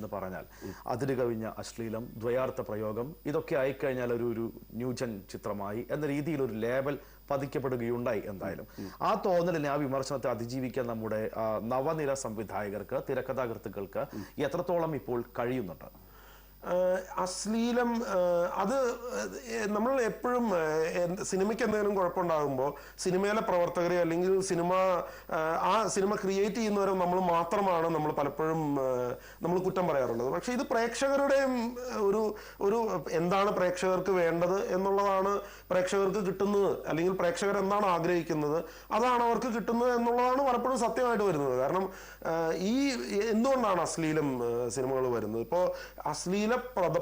എന്ന് പറഞ്ഞാൽ അതിര് കവിഞ്ഞ അശ്ലീലം, ദ്വയാർത്ഥ പ്രയോഗം ഇതൊക്കെ ആയിക്കഴിഞ്ഞാൽ ഒരു ന്യൂജൻ ചിത്രമായി എന്ന രീതിയിൽ ഒരു ലേബൽ പതിക്കപ്പെടുകയുണ്ടായി. എന്തായാലും ആ തോന്നലിനെ, ആ വിമർശനത്തെ അതിജീവിക്കാൻ നമ്മുടെ നവനിര സംവിധായകർക്ക്, തിരക്കഥാകൃത്തുക്കൾക്ക് എത്രത്തോളം ഇപ്പോൾ കഴിയുന്നുണ്ട്? അശ്ലീലം അത് നമ്മൾ എപ്പോഴും സിനിമയ്ക്ക് എന്തെങ്കിലും കുഴപ്പമുണ്ടാകുമ്പോൾ സിനിമയിലെ പ്രവർത്തകരെ അല്ലെങ്കിൽ ആ സിനിമ ക്രിയേറ്റ് ചെയ്യുന്നവരെ നമ്മൾ മാത്രമാണ് നമ്മൾ പലപ്പോഴും നമ്മൾ കുറ്റം പറയാറുള്ളത്. പക്ഷെ ഇത് പ്രേക്ഷകരുടെയും ഒരു എന്താണ് പ്രേക്ഷകർക്ക് വേണ്ടത് എന്നുള്ളതാണ്, പ്രേക്ഷകർക്ക് കിട്ടുന്നത് അല്ലെങ്കിൽ പ്രേക്ഷകർ എന്താണ് ആഗ്രഹിക്കുന്നത് അതാണ് അവർക്ക് കിട്ടുന്നത് എന്നുള്ളതാണ് പലപ്പോഴും സത്യമായിട്ട് വരുന്നത്. കാരണം എന്തുകൊണ്ടാണ് അശ്ലീലം സിനിമകൾ വരുന്നത്? ഇപ്പോൾ അശ്ലീല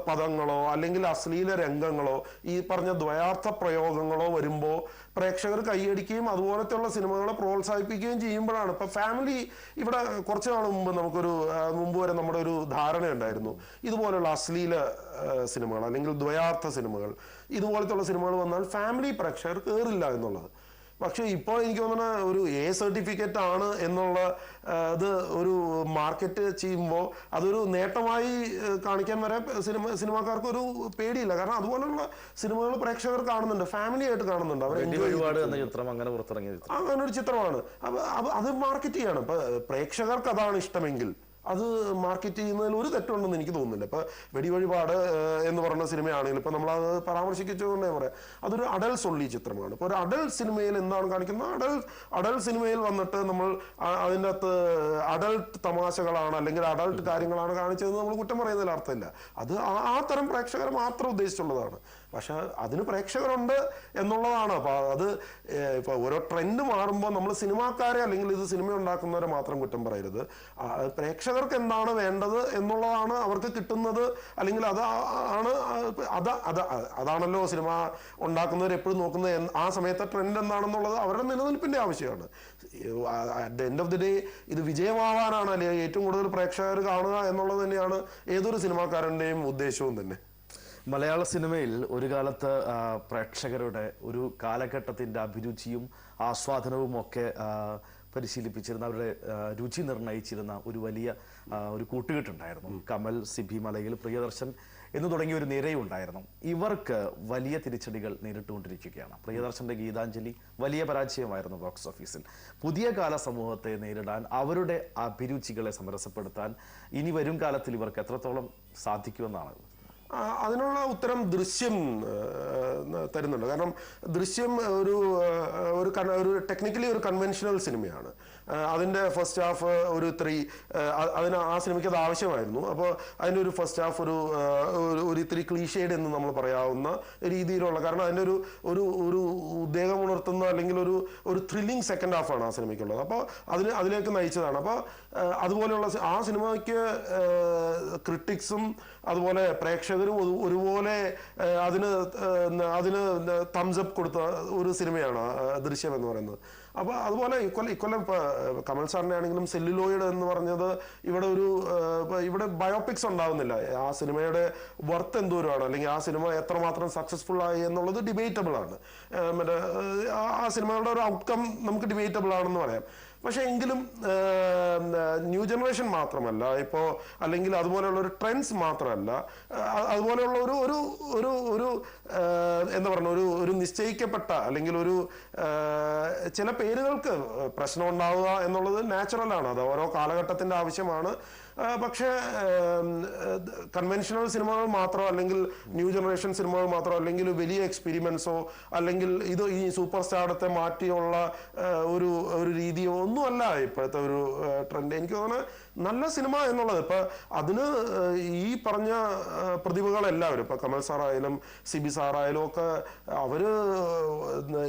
പദങ്ങളോ അല്ലെങ്കിൽ അശ്ലീല രംഗങ്ങളോ ഈ പറഞ്ഞ ദ്വയാർത്ഥ പ്രയോഗങ്ങളോ വരുമ്പോൾ പ്രേക്ഷകർ കൈയടിക്കുകയും അതുപോലത്തെയുള്ള സിനിമകളെ പ്രോത്സാഹിപ്പിക്കുകയും ചെയ്യുമ്പോഴാണ്. ഇപ്പൊ ഫാമിലി, ഇവിടെ കുറച്ച് നാൾ മുമ്പ് വരെ നമ്മുടെ ഒരു ധാരണ ഉണ്ടായിരുന്നു, ഇതുപോലുള്ള അശ്ലീല സിനിമകൾ അല്ലെങ്കിൽ ദ്വയാർത്ഥ സിനിമകൾ, ഇതുപോലത്തെയുള്ള സിനിമകൾ വന്നാൽ ഫാമിലി പ്രേക്ഷകർ കയറില്ല എന്നുള്ളത്. പക്ഷെ ഇപ്പോൾ എനിക്ക് തോന്നുന്ന ഒരു സർട്ടിഫിക്കറ്റ് ആണ് എന്നുള്ള ഇത് ഒരു മാർക്കറ്റ് ചെയ്യുമ്പോൾ അതൊരു നേട്ടമായി കാണിക്കാൻ വരെ സിനിമാക്കാർക്ക് ഒരു പേടിയില്ല. കാരണം അതുപോലുള്ള സിനിമകൾ പ്രേക്ഷകർ കാണുന്നുണ്ട്, ഫാമിലി ആയിട്ട് കാണുന്നുണ്ട്. അങ്ങനെ ഒരു ചിത്രമാണ്. അത് മാർക്കറ്റ് ചെയ്യണം. ഇപ്പൊ പ്രേക്ഷകർക്ക് അതാണ് ഇഷ്ടമെങ്കിൽ അത് മാർക്കറ്റ് ചെയ്യുന്നതിൽ ഒരു തെറ്റുണ്ടെന്ന് എനിക്ക് തോന്നുന്നില്ല. ഇപ്പൊ വെടിവഴിപാട് എന്ന് പറയുന്ന സിനിമയാണെങ്കിൽ ഇപ്പൊ നമ്മളത് പരാമർശിച്ചുകൊണ്ടേ പറയാം, അതൊരു അഡൽട്സ് ഒൺലി ചിത്രമാണ്. ഇപ്പൊ ഒരു അഡൽട്ട് സിനിമയിൽ എന്താണ് കാണിക്കുന്നത്? അഡൽട്ട് സിനിമയിൽ വന്നിട്ട് നമ്മൾ അതിൻ്റെ അകത്ത് അഡൽട്ട് തമാശകളാണ് അല്ലെങ്കിൽ അഡൽട്ട് കാര്യങ്ങളാണ് കാണിച്ചതെന്ന് നമ്മൾ കുറ്റം പറയുന്നതിൽ അർത്ഥമില്ല. അത് ആ തരം പ്രേക്ഷകരെ മാത്രം ഉദ്ദേശിച്ചുള്ളതാണ്. പക്ഷെ അതിന് പ്രേക്ഷകരുണ്ട് എന്നുള്ളതാണ്. അപ്പൊ അത് ഇപ്പൊ ഓരോ ട്രെൻഡ് മാറുമ്പോൾ നമ്മൾ സിനിമാക്കാരെ അല്ലെങ്കിൽ ഇത് സിനിമ ഉണ്ടാക്കുന്നവരെ മാത്രം കുറ്റം പറയരുത്. പ്രേക്ഷകർക്ക് എന്താണ് വേണ്ടത് എന്നുള്ളതാണ് അവർക്ക് കിട്ടുന്നത്, അല്ലെങ്കിൽ അതാണല്ലോ സിനിമ ഉണ്ടാക്കുന്നവർ എപ്പോഴും നോക്കുന്നത്. ആ സമയത്തെ ട്രെൻഡ് എന്താണെന്നുള്ളത് അവരുടെ നിലനിൽപ്പിന്റെ ആവശ്യമാണ്. At the end of the day ഇത് വിജയമാവാനാണ് അല്ലെങ്കിൽ ഏറ്റവും കൂടുതൽ പ്രേക്ഷകർ കാണുക എന്നുള്ളത് തന്നെയാണ് ഏതൊരു സിനിമാക്കാരൻ്റെയും ഉദ്ദേശവും തന്നെ. മലയാള സിനിമയിൽ ഒരു കാലത്ത് പ്രേക്ഷകരുടെ ഒരു കാലഘട്ടത്തിൻ്റെ അഭിരുചിയും ആസ്വാദനവും ഒക്കെ പരിശീലിപ്പിച്ചിരുന്ന, അവരുടെ രുചി നിർണയിച്ചിരുന്ന ഒരു വലിയ ഒരു കൂട്ടുകെട്ടുണ്ടായിരുന്നു. കമൽ, സിബി മലയിൽ, പ്രിയദർശൻ എന്ന് തുടങ്ങിയ ഒരു നിരയുണ്ടായിരുന്നു. ഇവർക്ക് വലിയ തിരിച്ചടികൾ നേരിട്ടുകൊണ്ടിരിക്കുകയാണ്. പ്രിയദർശന്റെ ഗീതാഞ്ജലി വലിയ പരാജയമായിരുന്നു ബോക്സ് ഓഫീസിൽ. പുതിയ കാല സമൂഹത്തെ നേരിടാൻ, അവരുടെ അഭിരുചികളെ സമരസപ്പെടുത്താൻ ഇനി വരും കാലത്തിൽ ഇവർക്ക് എത്രത്തോളം സാധിക്കുമെന്നാണ്? അതിനുള്ള ഉത്തരം ദൃശ്യം തരുന്നുണ്ട്. കാരണം ദൃശ്യം ഒരു ടെക്നിക്കലി ഒരു കൺവെൻഷണൽ സിനിമയാണ്. അതിൻ്റെ ഫസ്റ്റ് ഹാഫ് ഒരു 3 ആ സിനിമയ്ക്ക് അത് ആവശ്യമായിരുന്നു. അപ്പോൾ അതിൻ്റെ ഒരു ഫസ്റ്റ് ഹാഫ് ഒരു 3 ക്ലീഷേഡ് എന്ന് നമ്മൾ പറയാവുന്ന രീതിയിലുള്ള, കാരണം അതിൻ്റെ ഒരു ഉദ്വേഗം ഉണർത്തുന്ന അല്ലെങ്കിൽ ഒരു ത്രില്ലിംഗ് സെക്കൻഡ് ഹാഫാണ് ആ സിനിമയ്ക്കുള്ളത്. അപ്പോൾ അതിലേക്ക് നയിച്ചതാണ്. അപ്പോൾ അതുപോലെയുള്ള ആ സിനിമയ്ക്ക് ക്രിട്ടിക്സും അതുപോലെ പ്രേക്ഷകരും ഒരുപോലെ അതിന് തംസ് അപ്പ് കൊടുത്ത ഒരു സിനിമയാണ് ദൃശ്യം എന്ന് പറയുന്നത്. അപ്പൊ അതുപോലെ ഇക്കൊല്ലം കമൽ സാറിനെ ആണെങ്കിലും സെല്ലുലോയിഡ് എന്ന് പറഞ്ഞത് ഇവിടെ ബയോപിക്സ് ഉണ്ടാവുന്നില്ല. ആ സിനിമയുടെ വർത്ത് എന്തോരമാണ് അല്ലെങ്കിൽ ആ സിനിമ എത്രമാത്രം സക്സസ്ഫുൾ ആയി എന്നുള്ളത് ഡിബേറ്റബിൾ ആണ്. ആ സിനിമയുടെ ഒരു ഔട്ട്കം നമുക്ക് ഡിബേറ്റബിൾ ആണെന്ന് പറയാം. പക്ഷെ എങ്കിലും ന്യൂ ജനറേഷൻ മാത്രമല്ല ഇപ്പോൾ, അല്ലെങ്കിൽ അതുപോലെയുള്ള ഒരു ട്രെൻഡ്സ് മാത്രമല്ല, അതുപോലെയുള്ള ഒരു എന്താ പറയുക, ഒരു നിശ്ചയിക്കപ്പെട്ട അല്ലെങ്കിൽ ചില പേരുകൾക്ക് പ്രശ്നം ഉണ്ടാവുക എന്നുള്ളത് നാച്ചുറലാണ്. അത് ഓരോ കാലഘട്ടത്തിന്റെ ആവശ്യമാണ്. പക്ഷേ കൺവെൻഷണൽ സിനിമകൾ മാത്രം അല്ലെങ്കിൽ ന്യൂ ജനറേഷൻ സിനിമകൾ മാത്രം അല്ലെങ്കിൽ വലിയ എക്സ്പെരിമെന്റ്സോ അല്ലെങ്കിൽ ഈ സൂപ്പർ സ്റ്റാർഡത്തെ മാറ്റിയുള്ള ഒരു രീതിയോ ഒന്നുമല്ല ഇപ്പോഴത്തെ ഒരു ട്രെൻഡ്. എനിക്ക് തോന്നുന്നത് നല്ല സിനിമ എന്നുള്ളത് ഇപ്പൊ അതിന് ഈ പറഞ്ഞ പ്രതിഭകളെല്ലാവരും, ഇപ്പൊ കമൽ സാറായാലും സിബി സാറായാലും ഒക്കെ അവര്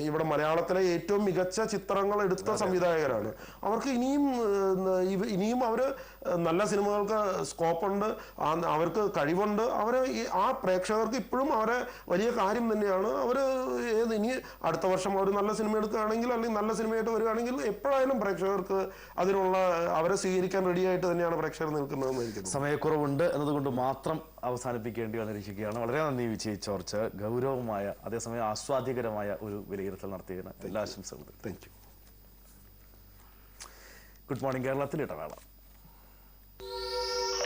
ഇവിടെ മലയാളത്തിലെ ഏറ്റവും മികച്ച ചിത്രങ്ങൾ എടുത്ത സംവിധായകരാണ്. അവർക്ക് ഇനിയും അവര് നല്ല സിനിമകൾക്ക് സ്കോപ്പുണ്ട്, അവർക്ക് കഴിവുണ്ട്. ആ പ്രേക്ഷകർക്ക് ഇപ്പോഴും അവരെ വലിയ കാര്യം തന്നെയാണ്. ഇനി അടുത്ത വർഷം അവർ നല്ല സിനിമ എടുക്കുകയാണെങ്കിൽ അല്ലെങ്കിൽ നല്ല സിനിമയായിട്ട് വരികയാണെങ്കിൽ എപ്പോഴായാലും പ്രേക്ഷകർക്ക് അവരെ സ്വീകരിക്കാൻ റെഡിയായിട്ട് തന്നെയാണ് പ്രേക്ഷകർ നിൽക്കുന്നതെന്ന്. സമയക്കുറവുണ്ട് എന്നതുകൊണ്ട് മാത്രം അവസാനിപ്പിക്കേണ്ടി വന്നിരിക്കുകയാണ്. വളരെ നന്ദി വിജയ് ജോർജ്. ഗൗരവമായ അതേസമയം ആസ്വാദ്യകരമായ ഒരു വിലയിരുത്തൽ നടത്തിയതിന് എല്ലാ ആശംസകളും. Thank you. ഗുഡ് മോർണിംഗ് കേരളത്തിൽ ഇടവേള.